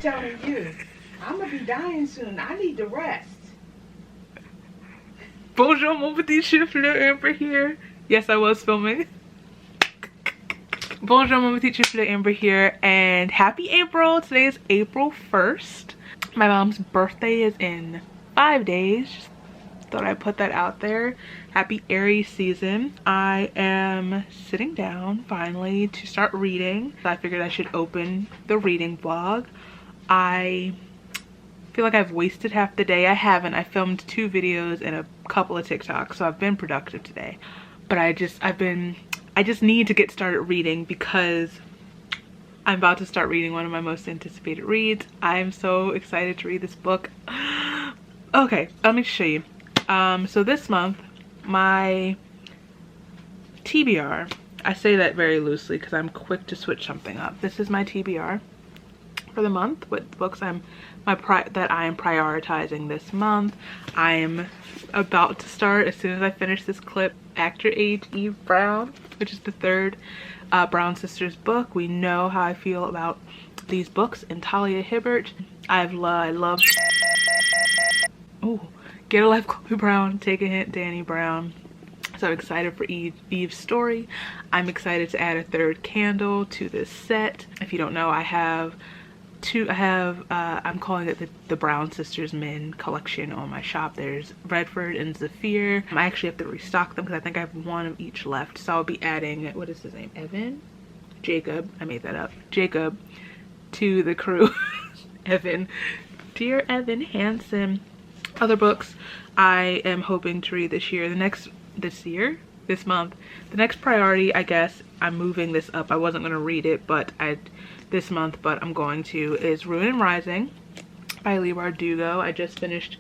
Telling you, I'm gonna be dying soon. I need to rest. Bonjour, mon petit chifleur, Amber here. Yes, I was filming. Bonjour, mon petit chifleur, Amber here, and happy April. Today is April 1st. My mom's birthday is in 5 days. Just thought I'd put that out there. Happy Aries season. I am sitting down finally to start reading. I figured I should open the reading vlog. I feel like I've wasted half the day. I haven't. I filmed 2 videos and a couple of TikToks, so I've been productive today. But I just need to get started reading because I'm about to start reading one of my most anticipated reads. I'm so excited to read this book. Okay, let me show you. So this month, my TBR, I say that very loosely because I'm quick to switch something up. This is my TBR for the month with books that I am prioritizing this month. I'm about to start, as soon as I finish this clip, Actor Age Eve Brown, which is the 3rd Brown Sisters book. We know how I feel about these books. And Talia Hibbert, I love. Oh, Get a Life, Chloe Brown. Take a Hint, Danny Brown. So I'm excited for Eve's story. I'm excited to add a 3rd candle to this set. If you don't know, I'm calling it the Brown Sisters Men collection on my shop. There's Redford and Zafir. I actually have to restock them because I think I have 1 of each left. So I'll be adding, what is his name? Evan? Jacob. I made that up. Jacob to the crew. Evan. Dear Evan Hansen. Other books I am hoping to read this year. This month. The next priority, I guess, I'm moving this up. I wasn't going to read it this month, but I'm going to, is Ruin and Rising by Leigh Bardugo. I just finished,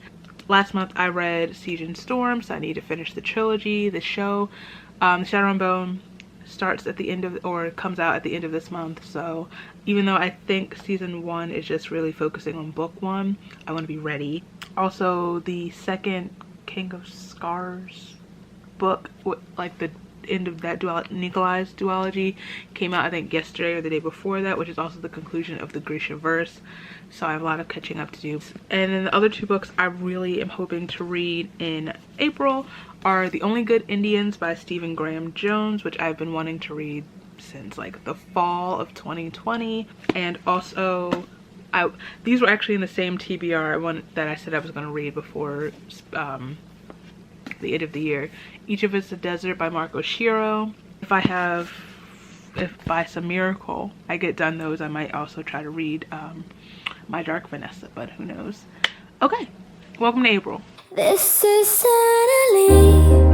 last month I read Siege and Storm, so I need to finish the trilogy. The show, The Shadow and Bone, starts at the end of, or comes out at the end of this month. So even though I think season 1 is just really focusing on book 1, I want to be ready. Also, the 2nd King of Scars book, like the end of that Nikolai's duology, came out I think yesterday or the day before that, which is also the conclusion of the Grisha verse. So I have a lot of catching up to do. And then the other 2 books I really am hoping to read in April are The Only Good Indians by Stephen Graham Jones, which I've been wanting to read since like the fall of 2020. And also these were actually in the same TBR that I said I was going to read before the end of the year. Each of Us a Desert by Marco Shiro. If by some miracle I get done those, I might also try to read My Dark Vanessa, but who knows. Okay, welcome to April. This is suddenly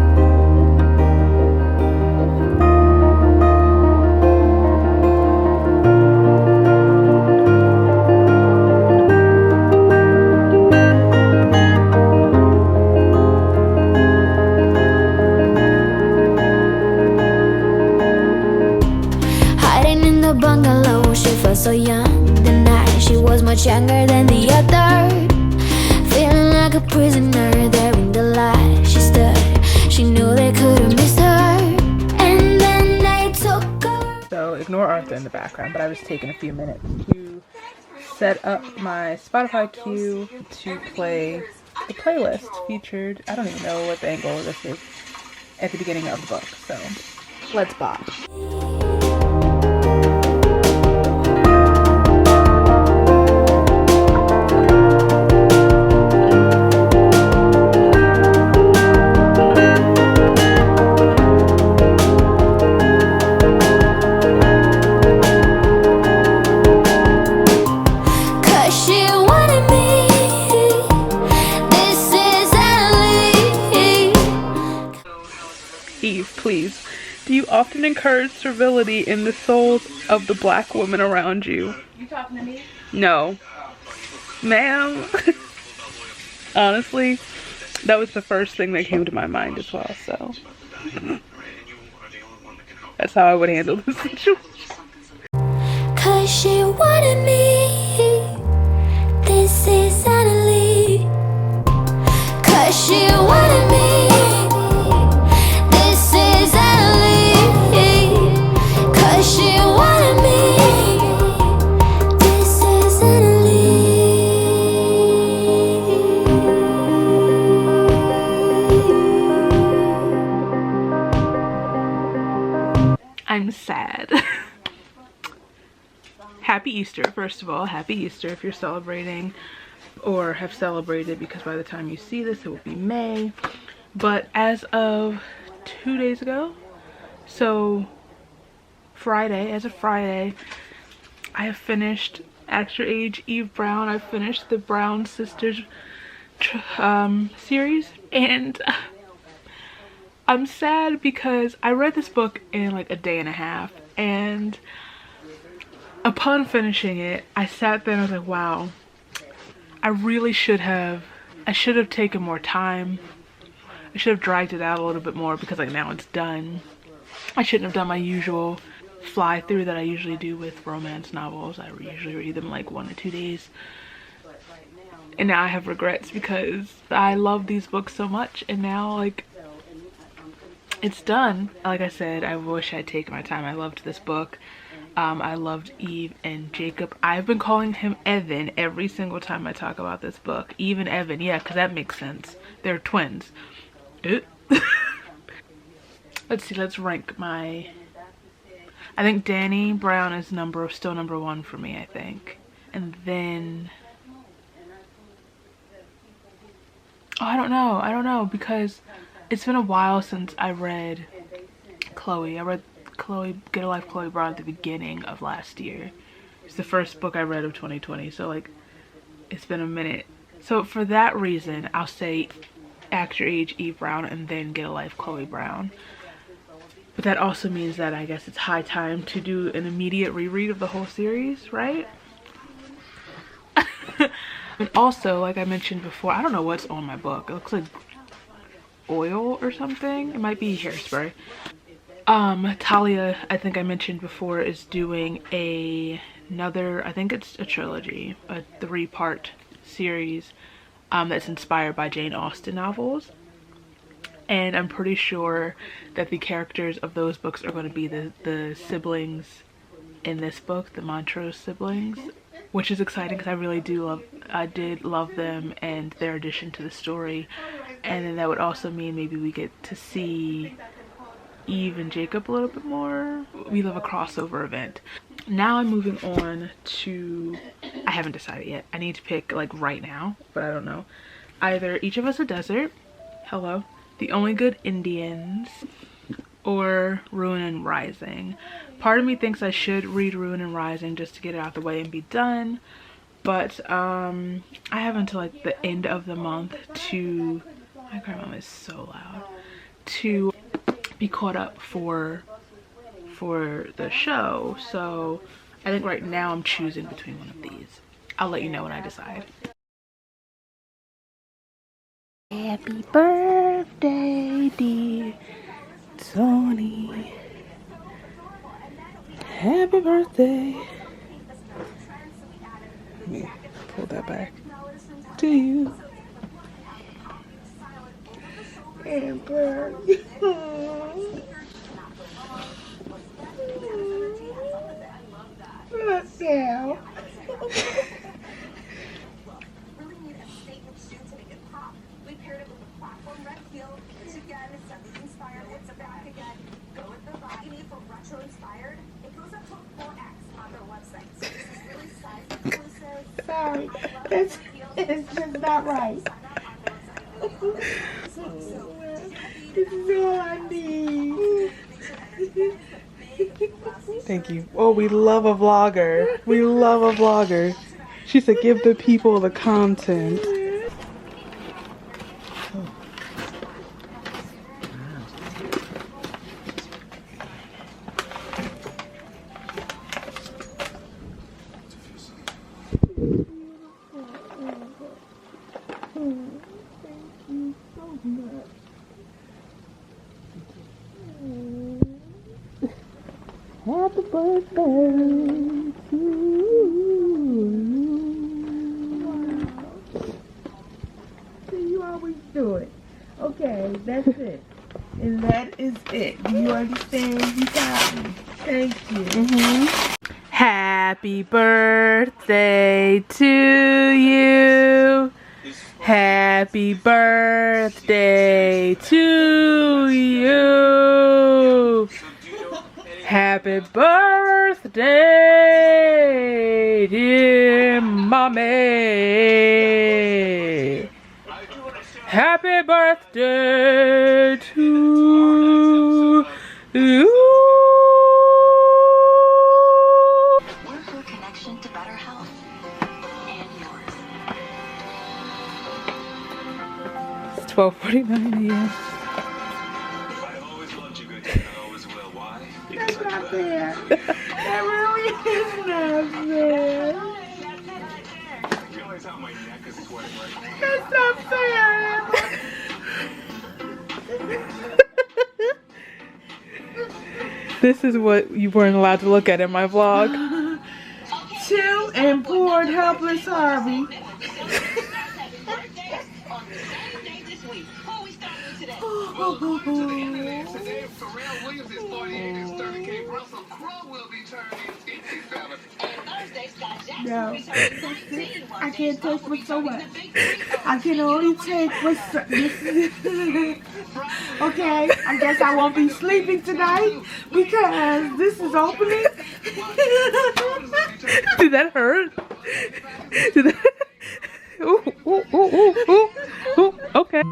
so young. The night she was much younger than the other, feeling like a prisoner there in the light. She stood, she knew they couldn't miss her, and then they took her. So ignore Arthur in the background, but I was taking a few minutes to set up my Spotify queue to play the playlist featured, I don't even know what the angle of this is, at the beginning of the book. So let's bop. Please, do you often encourage servility in the souls of the Black women around you? You talking to me? No. Ma'am. Honestly, that was the first thing that came to my mind as well, so that's how I would handle this situation. 'Cause she wanted me. This is suddenly. 'Cause she wanted me. She wanted me. This is Italy. Easter, first of all. Happy Easter if you're celebrating or have celebrated, because by the time you see this it will be May. But as of 2 days ago, so Friday, as of Friday, I have finished Act Your Age Eve Brown. I've finished the Brown Sisters series, and I'm sad because I read this book in like a day and a half, and upon finishing it I sat there and I was like, wow, I really should have taken more time. I should have dragged it out a little bit more, because like now it's done. I shouldn't have done my usual fly through that I usually do with romance novels. I usually read them like 1 or 2 days. And now I have regrets because I love these books so much, and now like it's done. Like I said, I wish I'd taken my time. I loved this book. I loved Eve and Jacob. I've been calling him Evan every single time I talk about this book. Eve and Evan, yeah, because that makes sense. They're twins. Let's see, let's rank my... I think Danny Brown is still number 1 for me, I think. And then... oh, I don't know, because it's been a while since I read Chloe. I read Chloe, Get a Life, Chloe Brown at the beginning of last year. It's the first book I read of 2020, so like it's been a minute. So for that reason, I'll say Act Your Age Eve Brown and then Get a Life, Chloe Brown. But that also means that I guess it's high time to do an immediate reread of the whole series, right? And also, like I mentioned before, I don't know what's on my book. It looks like oil or something. It might be hairspray. Talia, I think I mentioned before, is doing another, I think it's a trilogy, a 3-part series that's inspired by Jane Austen novels. And I'm pretty sure that the characters of those books are going to be the siblings in this book, the Montrose siblings, which is exciting because I did love them and their addition to the story. And then that would also mean maybe we get to see Eve and Jacob a little bit more. We love a crossover event. Now I'm moving on to, I haven't decided yet. I need to pick like right now, but I don't know. Either Each of Us a Desert, hello, The Only Good Indians, or Ruin and Rising. Part of me thinks I should read Ruin and Rising just to get it out the way and be done, but I have until like the end of the month to, my grandma is so loud, to be caught up for the show. So I think right now I'm choosing between one of these. I'll let you know when I decide. Happy birthday, dear Tony. Happy birthday. Let me pull that back to you. Amber. Look now. Sorry, it's just not right. This is all I need. Thank you. Oh, we love a vlogger. We love a vlogger. She said, give the people the content. Happy birthday to you. See, you always do it. Okay, that's it. And that is it. Do you understand? You got me. Thank you. Happy birthday to you. Happy birthday to you. Happy birthday birthday, dear mommy. Happy birthday to you. We're her connection to better health and yours. It's 12:49 a.m. I always loved you, good and I always will. Why? Because That's I not tried. fair. That really is not fair. You realize how my neck is sweating right now? That's not fair, Emma. This is what you weren't allowed to look at in my vlog. Chill and poured helpless Harvey. Today, Pharrell Williams is 48 and 30K. Russell Crowe will be turning 57. No, I can't take what's so much. I can only take what's so. Okay, I guess I won't be sleeping tonight because this is opening. Did that hurt? Did that? Ooh, ooh, ooh, ooh, ooh, ooh. Okay.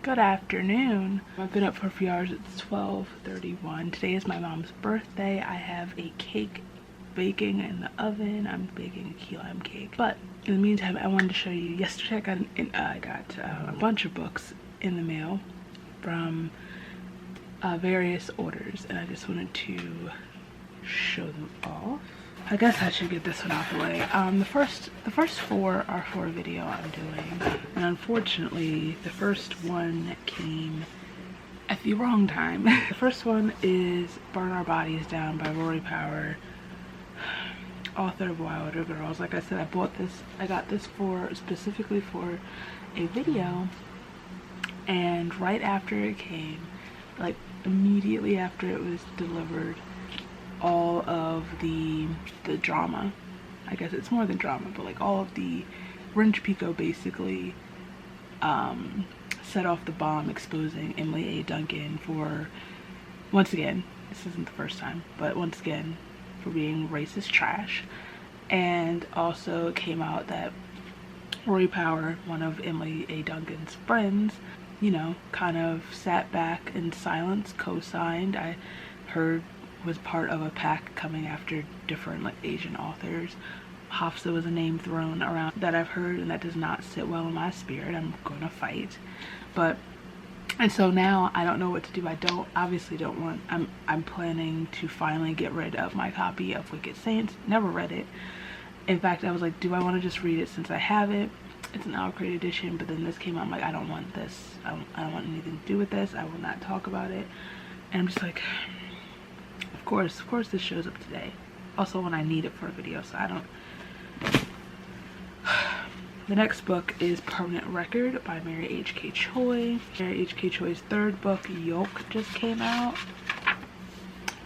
Good afternoon. I've been up for a few hours. It's 12:31. Today is my mom's birthday. I have a cake baking in the oven. I'm baking a key lime cake. But in the meantime, I wanted to show you. Yesterday I got a bunch of books in the mail from various orders, and I just wanted to show them off. I guess I should get this one out of the way. The first four are for a video I'm doing, and unfortunately the first one came at the wrong time. The first one is Burn Our Bodies Down by Rory Power, author of Wilder Girls. Like I said, I got this specifically for a video, and right after it came, like immediately after it was delivered, all of the drama, I guess it's more than drama, but like all of the Wrench Pico basically set off the bomb exposing Emily A. Duncan for, once again, this isn't the first time, but once again, for being racist trash. And also it came out that Roy Power, one of Emily A. Duncan's friends, you know, kind of sat back in silence, co-signed. I heard was part of a pack coming after different like Asian authors. Hafsa was a name thrown around that I've heard, and that does not sit well in my spirit. I'm gonna fight. But, and so now I don't know what to do. I obviously don't want, I'm planning to finally get rid of my copy of Wicked Saints. Never read it. In fact, I was like, do I want to just read it since I have it? It's an Alcrate edition, but then this came out. I'm like, I don't want this. I don't want anything to do with this. I will not talk about it. And I'm just like, of course this shows up today. Also when I need it for a video, so I don't. The next book is Permanent Record by Mary H.K. Choi. Mary H.K. Choi's third book, Yolk, just came out,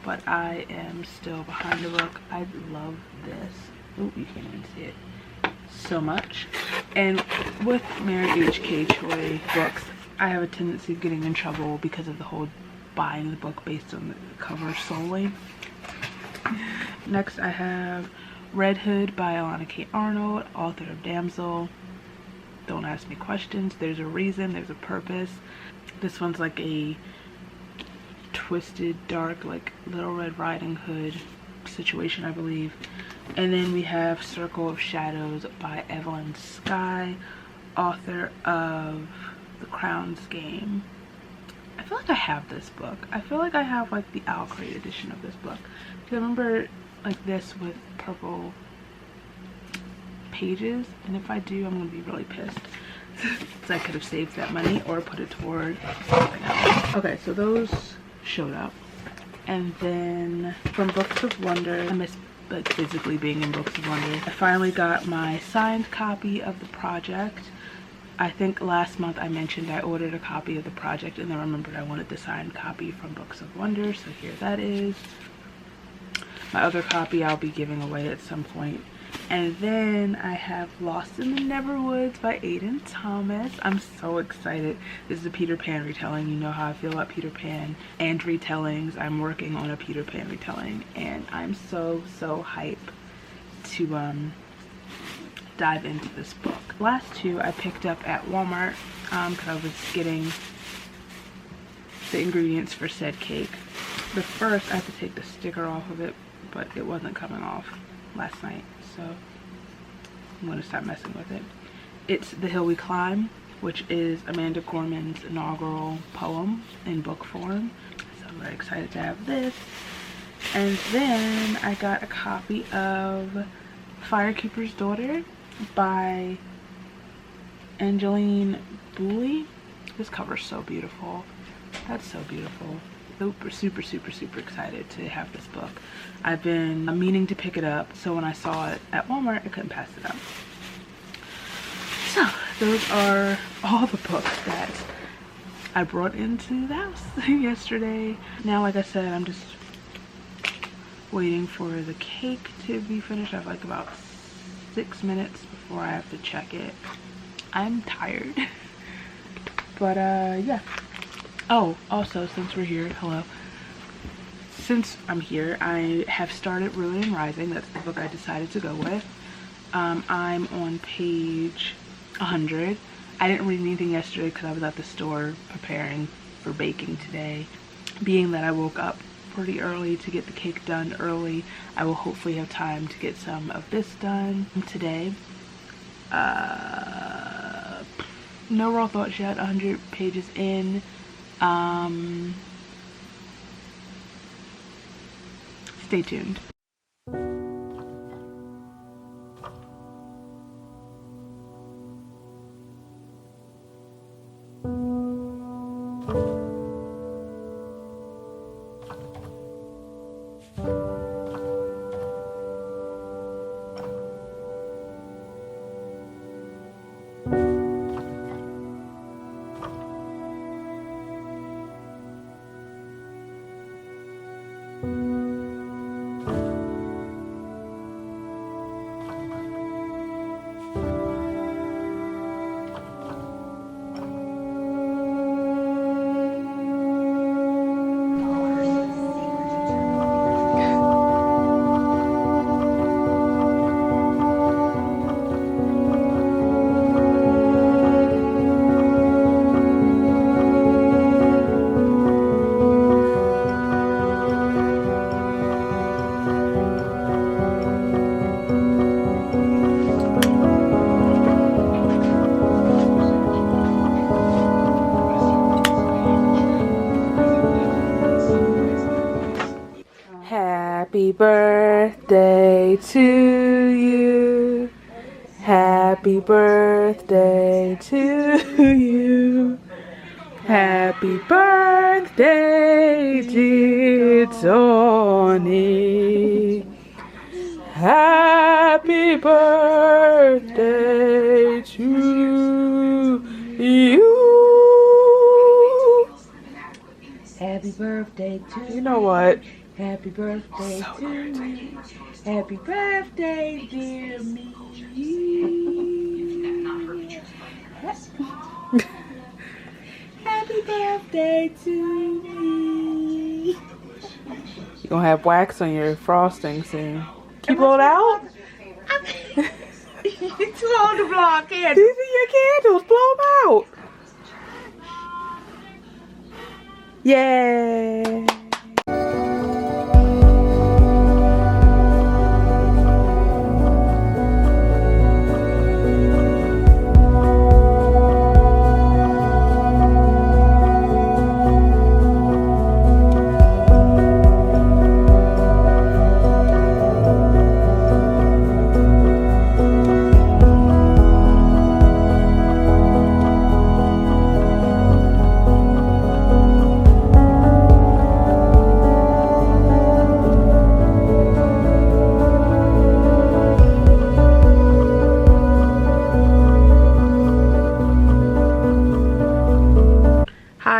but I am still behind the book. I love this. Oh, you can't even see it. So much. And with Mary H.K. Choi books, I have a tendency of getting in trouble because of the whole buying the book based on the cover solely. Next I have Red Hood by Alana K. Arnold, author of Damsel. Don't ask me questions. There's a reason, there's a purpose. This one's like a twisted, dark, like Little Red Riding Hood situation, I believe. And then we have Circle of Shadows by Evelyn Skye, author of The Crown's Game. I feel like I have this book. I feel like I have like the Alcrate edition of this book. Do you remember like this with purple pages? And if I do, I'm gonna be really pissed. So I could have saved that money or put it toward something else. Okay, so those showed up. And then from Books of Wonder, I miss like physically being in Books of Wonder. I finally got my signed copy of The Project. I think last month I mentioned I ordered a copy of The Project and then remembered I wanted the signed copy from Books of Wonder, so here that is. My other copy I'll be giving away at some point. And then I have Lost in the Neverwoods by Aiden Thomas. I'm so excited. This is a Peter Pan retelling. You know how I feel about Peter Pan and retellings. I'm working on a Peter Pan retelling and I'm so hyped to dive into this book. Last two I picked up at Walmart because I was getting the ingredients for said cake. The first, I have to take the sticker off of it, but it wasn't coming off last night, so I'm gonna stop messing with it. It's The Hill We Climb, which is Amanda Gorman's inaugural poem in book form, so I'm very excited to have this. And then I got a copy of Firekeeper's Daughter by Angeline Booley. This cover's so beautiful. That's so beautiful. Super excited to have this book. I've been meaning to pick it up, so when I saw it at Walmart, I couldn't pass it up. So those are all the books that I brought into the house yesterday. Now, like I said, I'm just waiting for the cake to be finished. I have like about 6 minutes before I have to check it. I'm tired. But yeah. Oh, also, since we're here, hello. Since I'm here, I have started Ruin and Rising. That's the book I decided to go with. I'm on page 100. I didn't read anything yesterday because I was at the store preparing for baking today. Being that I woke up pretty early to get the cake done early, I will hopefully have time to get some of this done today. No raw thoughts yet, 100 pages in. Stay tuned. birthday to you. Happy birthday to you. Happy birthday, dear Tony. Happy birthday to you. Happy birthday to You know what? Happy birthday to me. Happy birthday, dear me. Happy birthday to me. You're gonna have wax on your frosting soon. Can you blow it out? It's too old to blow out candles. These are your candles. Blow them out. Yay.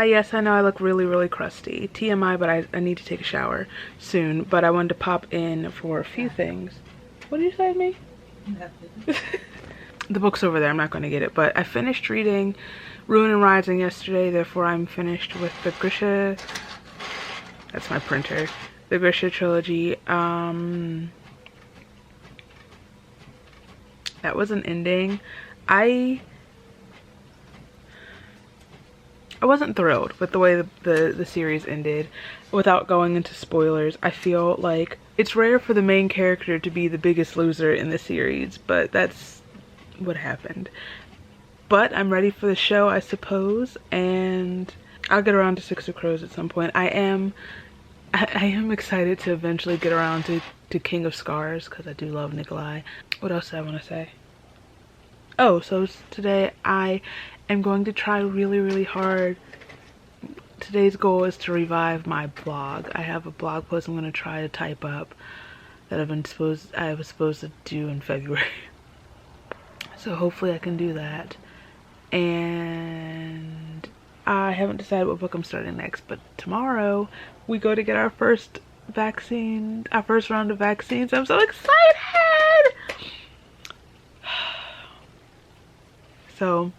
Yes, I know I look really crusty. TMI, but I need to take a shower soon. But I wanted to pop in for a few things. What did you say to me? Nothing. The book's over there. I'm not going to get it. But I finished reading Ruin and Rising yesterday. Therefore, I'm finished with the Grisha. That's my printer. The Grisha trilogy. That was an ending. I wasn't thrilled with the way the series ended. Without going into spoilers, I feel like it's rare for the main character to be the biggest loser in the series, but that's what happened. But I'm ready for the show, I suppose, and I'll get around to Six of Crows at some point. I am excited to eventually get around to King of Scars, because I do love Nikolai. What else do I want to say? Oh, so today I am going to try really hard. Today's goal is to revive my blog. I have a blog post I'm going to try to type up that I was supposed to do in February. So hopefully I can do that. And I haven't decided what book I'm starting next, but tomorrow we go to get our first vaccine, our first round of vaccines. I'm so excited! So,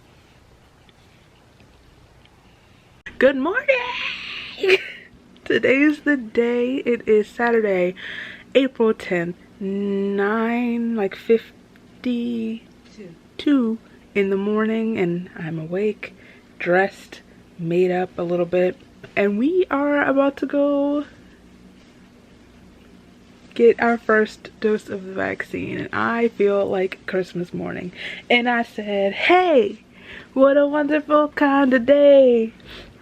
good morning! Today's the day. It is Saturday, April 10th, 9:52 in the morning, and I'm awake, dressed, made up a little bit, and we are about to go get our first dose of the vaccine. And I feel like Christmas morning, and I said, hey, what a wonderful kind of day.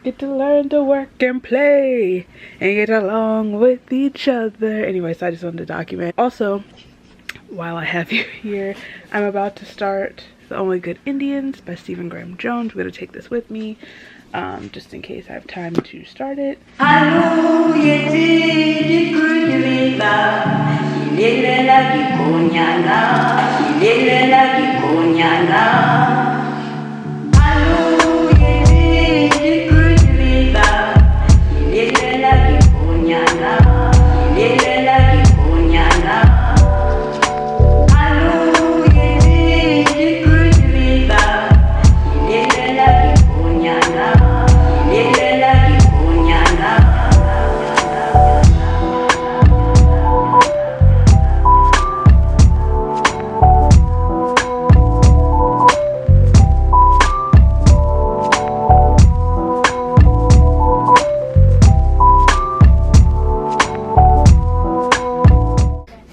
Get to learn to work and play and get along with each other. Anyways, I just wanted to document. Also, while I have you here, I'm about to start The Only Good Indians by Stephen Graham Jones. I'm going to take this with me just in case I have time to start it.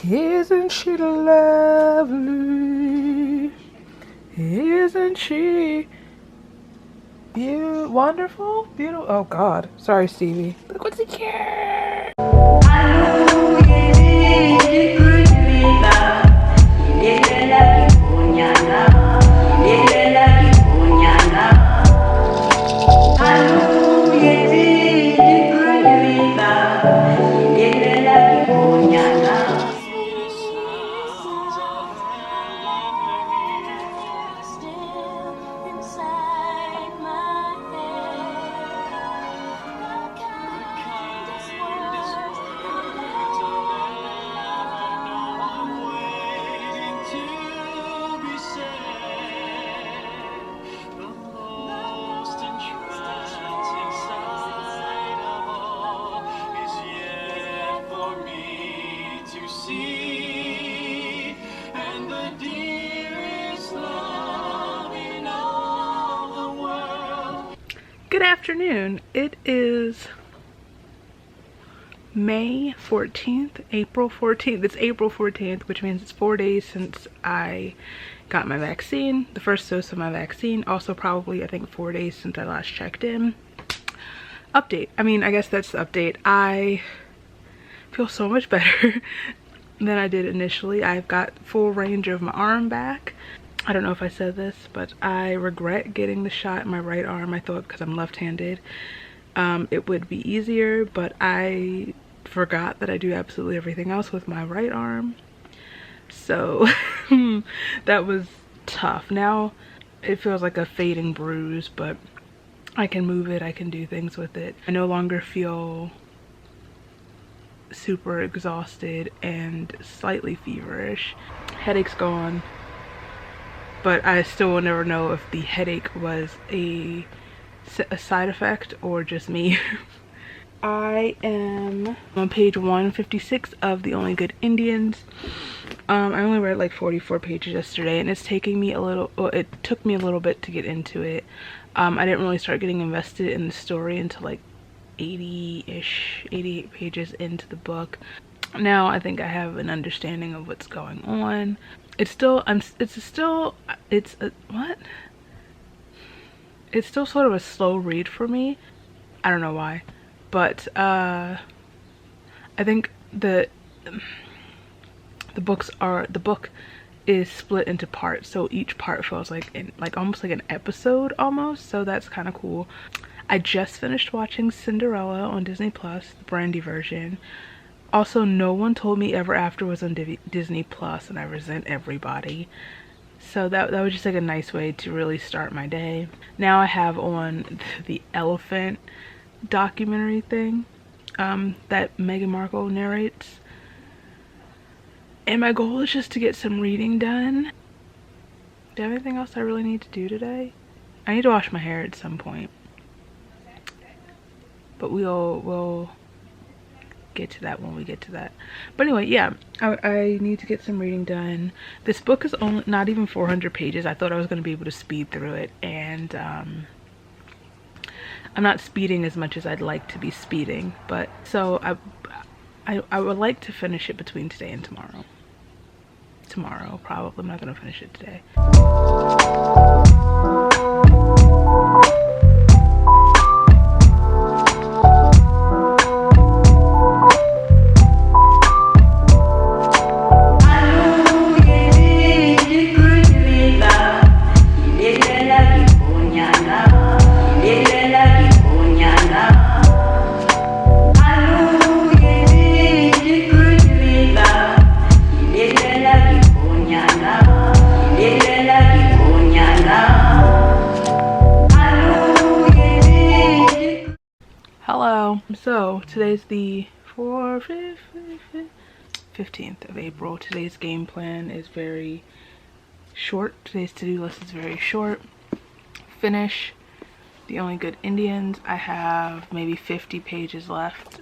Isn't she lovely? Isn't she wonderful? Beautiful? Oh God. Sorry, Stevie. Look what's he care. Good afternoon. It is May 14th, April 14th. It's April 14th, which means it's 4 days since I got my vaccine, the first dose of my vaccine. Also probably, I think, 4 days since I last checked in. Update. I mean, I guess that's the update. I feel so much better than I did initially. I've got full range of my arm back. I don't know if I said this, but I regret getting the shot in my right arm. I thought because I'm left-handed it would be easier, but I forgot that I do absolutely everything else with my right arm. So that was tough. Now it feels like a fading bruise, but I can move it, I can do things with it. I no longer feel super exhausted and slightly feverish. Headache's gone, but I still will never know if the headache was a side effect or just me. I am on page 156 of The Only Good Indians. I only read like 44 pages yesterday, and it's taking me a little, well, it took me a little bit to get into it. I didn't really start getting invested in the story until like 80-ish, 88 pages into the book. Now I think I have an understanding of what's going on. It's still, it's still sort of a slow read for me. I don't know why, but I think the book is split into parts, so each part feels like almost like an episode almost, so that's kind of cool. I just finished watching Cinderella on Disney Plus, the Brandy version. Also, no one told me Ever After was on Disney Plus, and I resent everybody. So that was just like a nice way to really start my day. Now I have on the elephant documentary thing that Meghan Markle narrates. And my goal is just to get some reading done. Do I have anything else I really need to do today? I need to wash my hair at some point. But we'll get to that when we get to that. But anyway, yeah, I need to get some reading done. This book is only not even 400 pages. I thought I was going to be able to speed through it, and I'm not speeding as much as I'd like to be speeding. But so I would like to finish it between today and tomorrow. Tomorrow, probably. I'm not going to finish it today. Hello. So today's the 15th of April. Today's game plan is very short. Today's to-do list is very short. Finish The Only Good Indians. I have maybe 50 pages left,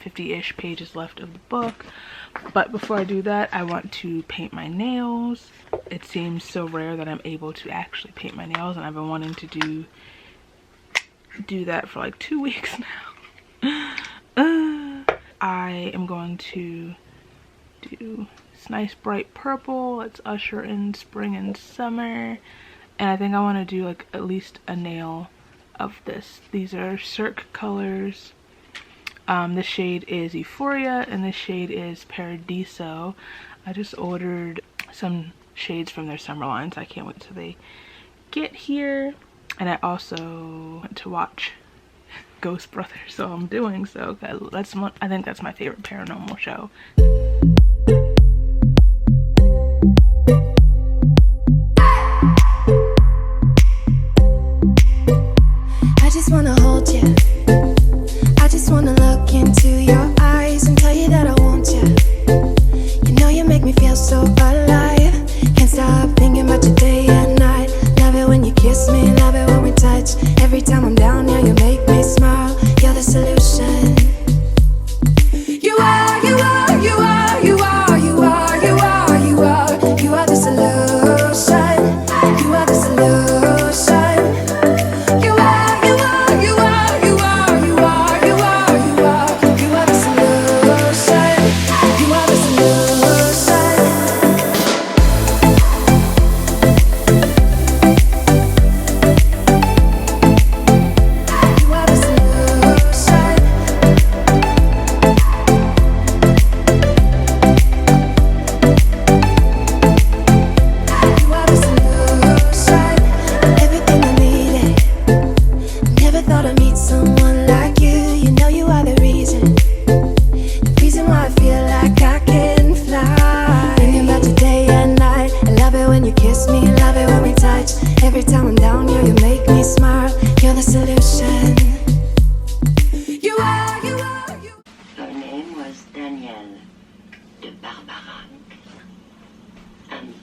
50-ish pages left of the book. But before I do that, I want to paint my nails. It seems so rare that I'm able to actually paint my nails, and I've been wanting to do that for like 2 weeks now. I am going to do this nice bright purple. Let's usher in spring and summer, and I think I want to do like at least a nail of this. These are Cirque colors. This shade is Euphoria, and this shade is Paradiso. I just ordered some shades from their summer line, so I can't wait till they get here. And I also want to watch Ghost Brothers, so I'm doing so. I think that's my favorite paranormal show. I just wanna hold you. I just wanna look into your eyes and tell you that I want you. You know you make me feel so alive. Can't stop thinking about you day and night. Love it when you kiss me, love it when we touch. Every time I'm down here, you make me smile. You're the solution. You are, you are, you are, you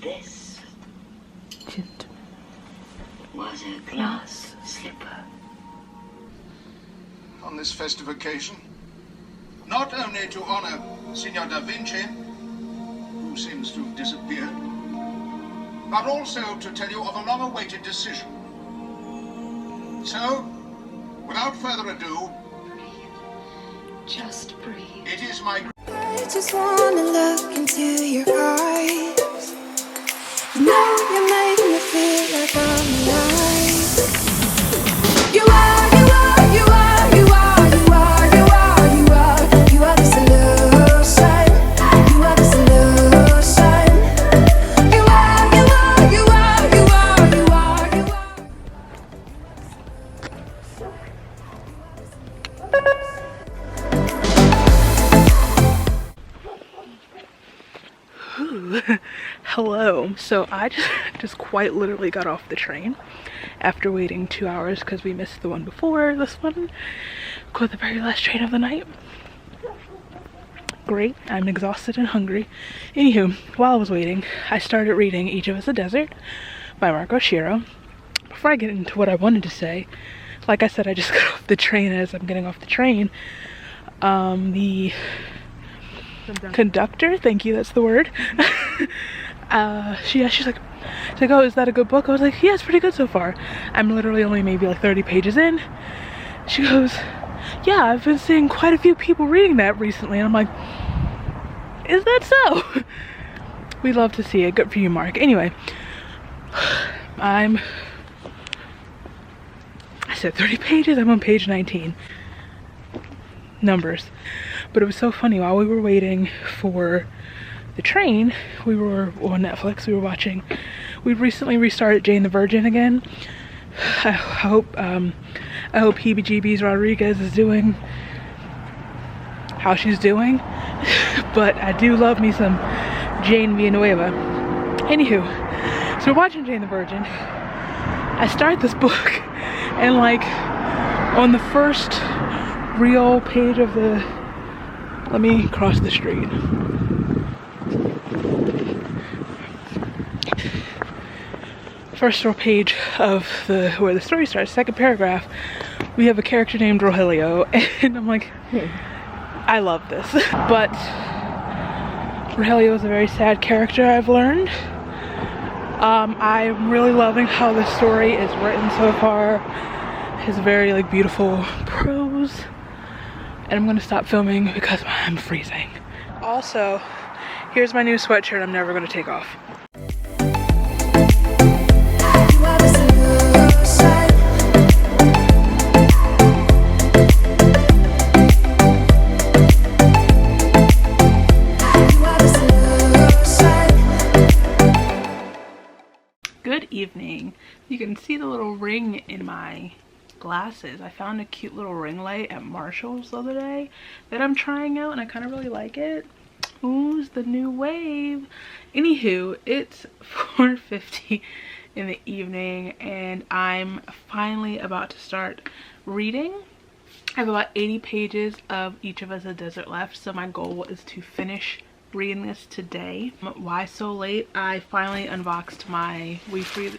This Gentleman was a glass slipper. On this festive occasion, not only to honor Signor da Vinci, who seems to have disappeared, but also to tell you of a long-awaited decision. So, without further ado, just breathe. it is my I just wanna look into your eyes. You know you make me feel like I'm alive. You are, you are, you are, you are, you are, you are, you are, you are the solution. You are the solution. You are, you are, you are, you are, you are, you are. Hello. So I just quite literally got off the train after waiting 2 hours because we missed the one before this one. Caught the very last train of the night. Great. I'm exhausted and hungry. Anywho, while I was waiting, I started reading Each of Us a Desert by Marco Shiro. Before I get into what I wanted to say, like I said, I just got off the train. As I'm getting off the train, the conductor, thank you, that's the word. She's like, oh, is that a good book? I was like, yeah, it's pretty good so far. I'm literally only maybe like 30 pages in. She goes, yeah, I've been seeing quite a few people reading that recently. And I'm like, is that so? We love to see it. Good for you, Mark. Anyway, I said 30 pages. I'm on page 19. Numbers. But it was so funny. While we were waiting for the train, we were on Netflix. We recently restarted Jane the Virgin again. I hope Heebie-Jeebies Rodriguez is doing how she's doing. But I do love me some Jane Villanueva. Anywho, so we're watching Jane the Virgin. I start this book, and like on the first real page of the, let me cross the street. First real page of where the story starts, second paragraph, we have a character named Rogelio, and I'm like, I love this. But Rogelio is a very sad character, I've learned. I'm really loving how the story is written so far. His very like beautiful prose. And I'm gonna stop filming because I'm freezing. Also, here's my new sweatshirt I'm never gonna take off. Good evening. You can see the little ring in my glasses. I found a cute little ring light at Marshall's the other day that I'm trying out, and I kind of really like it. Ooh's the new wave. Anywho, it's 4:50 in the evening, and I'm finally about to start reading. I have about 80 pages of Each of Us a Desert left, so my goal is to finish reading this today. Why so late? I finally unboxed my We Free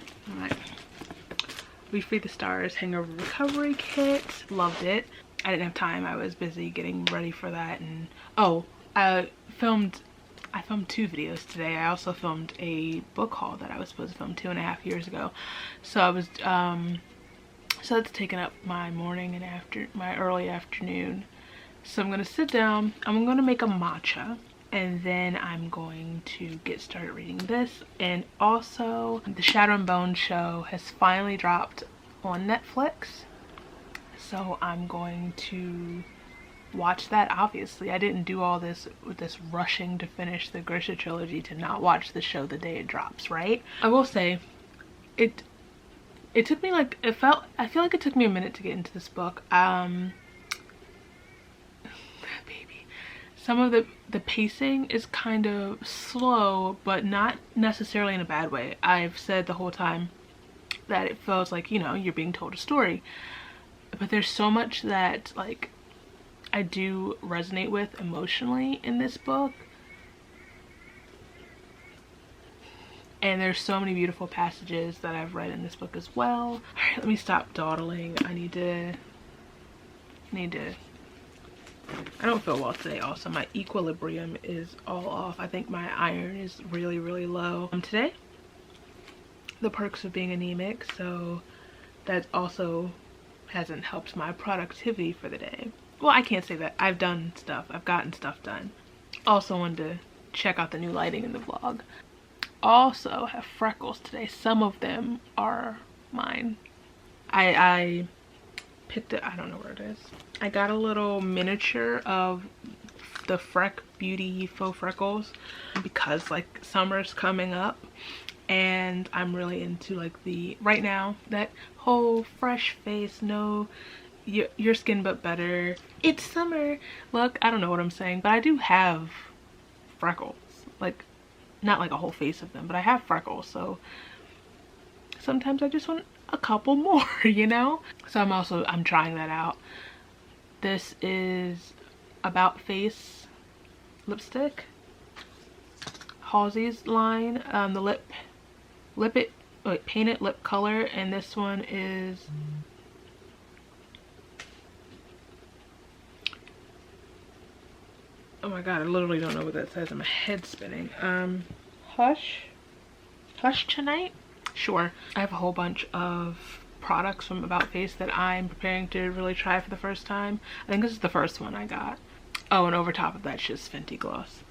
the Stars Hangover Recovery Kit. Loved it. I didn't have time. I was busy getting ready for that. And I filmed 2 videos today. I also filmed a book haul that I was supposed to film 2.5 years ago. So I was so that's taken up my morning and my early afternoon. So I'm gonna sit down. I'm gonna make a matcha, and then I'm going to get started reading this. And also, the Shadow and Bone show has finally dropped on Netflix, so I'm going to watch that. Obviously, I didn't do all this with this rushing to finish the Grisha trilogy to not watch the show the day it drops, right? I will say, it took me like, I feel like it took me a minute to get into this book. Some of the pacing is kind of slow, but not necessarily in a bad way. I've said the whole time that it feels like, you know, you're being told a story. But there's so much that, like, I do resonate with emotionally in this book. And there's so many beautiful passages that I've read in this book as well. All right, let me stop dawdling. I need to I don't feel well today. Also, my equilibrium is all off. I think my iron is really, really low. Today, the perks of being anemic, so that also hasn't helped my productivity for the day. Well, I can't say that. I've done stuff. I've gotten stuff done. Also wanted to check out the new lighting in the vlog. Also have freckles today. Some of them are mine. I picked it, I don't know where it is. I got a little miniature of the Freck Beauty faux freckles because like summer's coming up and I'm really into like the right now that whole fresh face, no your skin but better, it's summer look. I don't know what I'm saying, but I do have freckles, like not like a whole face of them, but I have freckles, so sometimes I just want a couple more, you know? So I'm trying that out. This is About Face lipstick, Halsey's line, the painted lip color, and this one is oh my god, I literally don't know what that says. My head's spinning. Hush Tonight? Sure. I have a whole bunch of products from About Face that I'm preparing to really try for the first time. I think this is the first one I got. Oh, and over top of that, just Fenty gloss.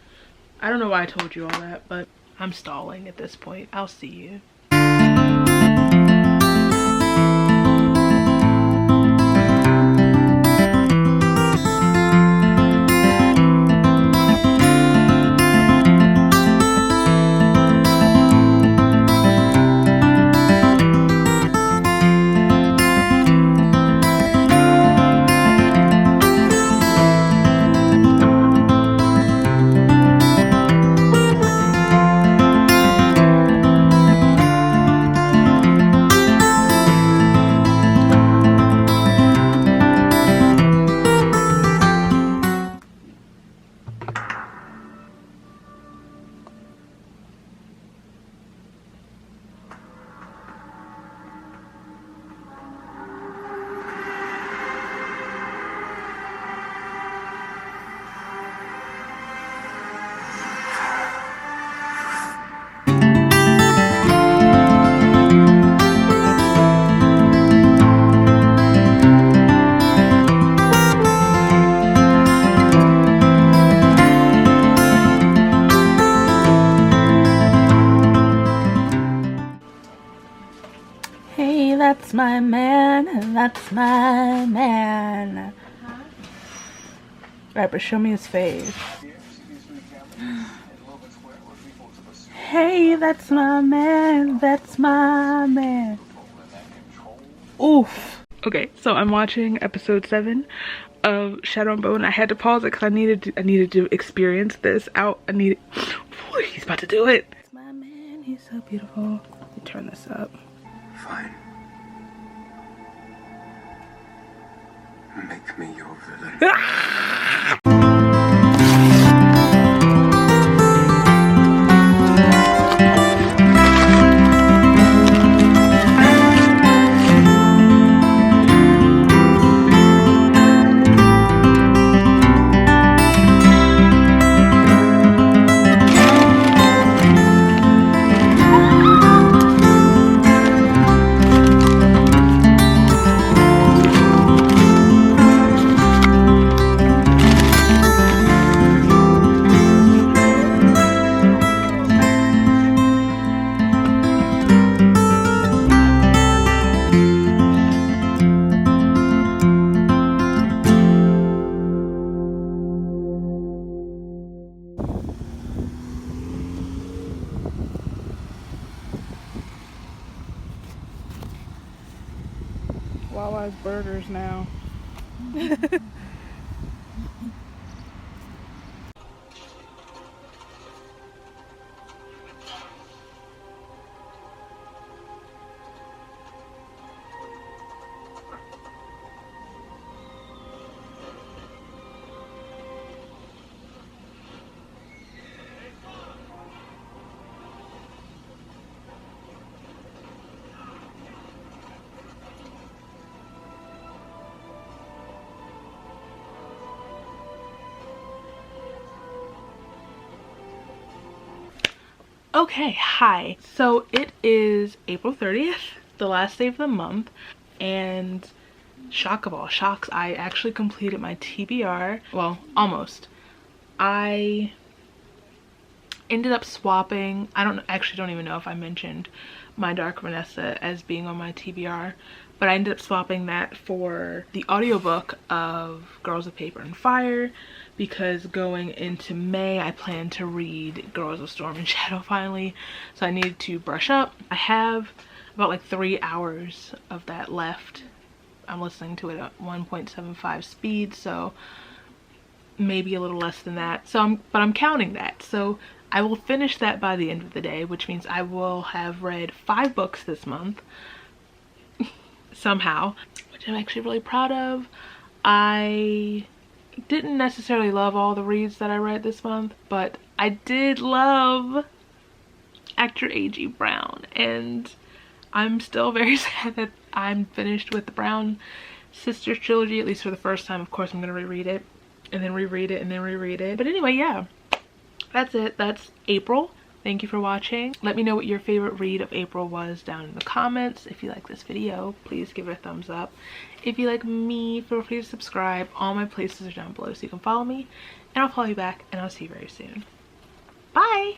I don't know why I told you all that, but I'm stalling at this point. I'll see you. That's my man, that's my man. Right, but show me his face. Hey, that's my man, that's my man. Oof. Okay, so I'm watching episode 7 of Shadow and Bone. I had to pause it because I needed to experience this out. Boy, he's about to do it. That's my man, he's so beautiful. Let me turn this up. Fine. Make me your villain. Wawa's burgers now. Okay, hi. So it is April 30th, the last day of the month, and shock of all shocks, I actually completed my TBR. Well, almost. I ended up swapping, I don't even know if I mentioned My Dark Vanessa as being on my TBR, but I ended up swapping that for the audiobook of Girls of Paper and Fire, because going into May I plan to read Girls of Storm and Shadow finally, so I needed to brush up. I have about like 3 hours of that left. I'm listening to it at 1.75 speed, so maybe a little less than that. So I'm counting that. So I will finish that by the end of the day, which means I will have read 5 books this month somehow, which I'm actually really proud of. I didn't necessarily love all the reads that I read this month, but I did love actor A.G. Brown, and I'm still very sad that I'm finished with the Brown Sisters trilogy, at least for the first time. Of course, I'm gonna reread it, and then reread it, and then reread it. But anyway, yeah, that's it. That's April. Thank you for watching. Let me know what your favorite read of April was down in the comments. If you like this video, please give it a thumbs up. If you like me, feel free to subscribe. All my places are down below so you can follow me, and I'll follow you back, and I'll see you very soon. Bye!